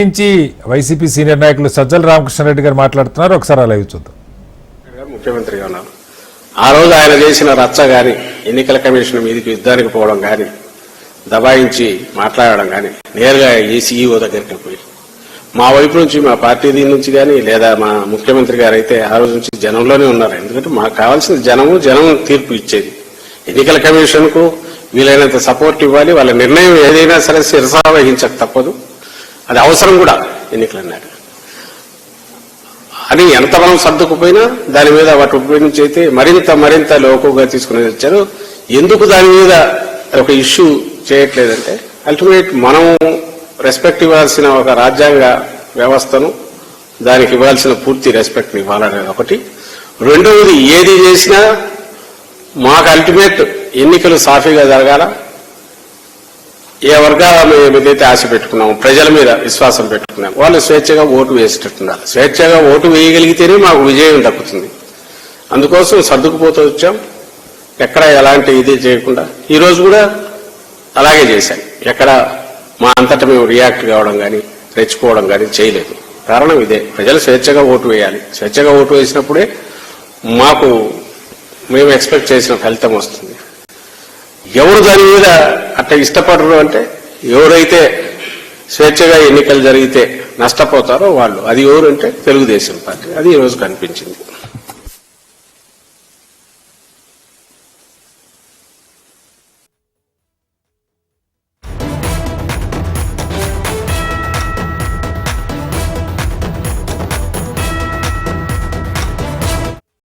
నుంచి YCP senior నాయకులు సజ్జల రామకృష్ణారెడ్డి గారు మాట్లాడుతున్నారు. ఒకసారి లైవ్ చూద్దాం. ముఖ్యమంత్రిగా ఉన్నారు. ఆ రోజు ఆయన చేసిన రచ్చ గాని, ఎన్నికల కమిషన్ మీదకి యుద్ధానికి పోవడం గాని, దబాయించి మాట్లాడడం గాని, నేరుగా ఈసీఈఓ దగ్గరికి పోయి మా వైపు నుంచి, మా పార్టీ దీని నుంచి గాని, లేదా మా ముఖ్యమంత్రి గారు అయితే ఆ రోజు నుంచి జనంలోనే ఉన్నారు. ఎందుకంటే మాకు కావాల్సిన జనం తీర్పు ఇచ్చేది. ఎన్నికల కమిషన్ కు వీలైనంత సపోర్ట్ ఇవ్వాలి. వాళ్ళ నిర్ణయం ఏదైనా సరే శిరసా వహించక తప్పదు. అది అవసరం కూడా ఎన్నికలన్నాక అని ఎంత మనం సర్దుకుపోయినా దాని మీద వాటి ఉపయోగించి అయితే మరింత లోకుగా తీసుకుని వచ్చారు. ఎందుకు దాని మీద ఒక ఇష్యూ చేయట్లేదంటే అల్టిమేట్ మనం రెస్పెక్ట్ ఇవ్వాల్సిన ఒక రాజ్యాంగ వ్యవస్థను, దానికి ఇవ్వాల్సిన పూర్తి రెస్పెక్ట్ ఇవ్వాలనేది ఒకటి. రెండవది, ఏది చేసినా మాకు అల్టిమేట్ ఎన్నికలు సాఫీగా జరగాల. ఏ వర్గాల ఏదైతే ఆశ పెట్టుకున్నాము, ప్రజల మీద విశ్వాసం పెట్టుకున్నాము, వాళ్ళు స్వేచ్ఛగా ఓటు వేసేటట్టున్నారు. స్వేచ్ఛగా ఓటు వేయగలిగితేనే మాకు విజయం దక్కుతుంది. అందుకోసం సర్దుకుపోతూ వచ్చాం. ఎక్కడ ఎలాంటి ఇది చేయకుండా ఈ రోజు కూడా అలాగే చేశాం. ఎక్కడ మా అంతటా మేము రియాక్ట్ కావడం కానీ, రెచ్చిపోవడం కానీ చేయలేదు. కారణం ఇదే, ప్రజలు స్వేచ్ఛగా ఓటు వేయాలి. స్వేచ్ఛగా ఓటు వేసినప్పుడే మేము ఎక్స్పెక్ట్ చేసిన ఫలితం వస్తుంది. ఎవరు దాని మీద అట్లా ఇష్టపడరు అంటే, ఎవరైతే స్వేచ్ఛగా ఎన్నికలు జరిగితే నష్టపోతారో వాళ్ళు. అది ఎవరు అంటే తెలుగుదేశం పార్టీ. అది ఈ రోజు కనిపించింది.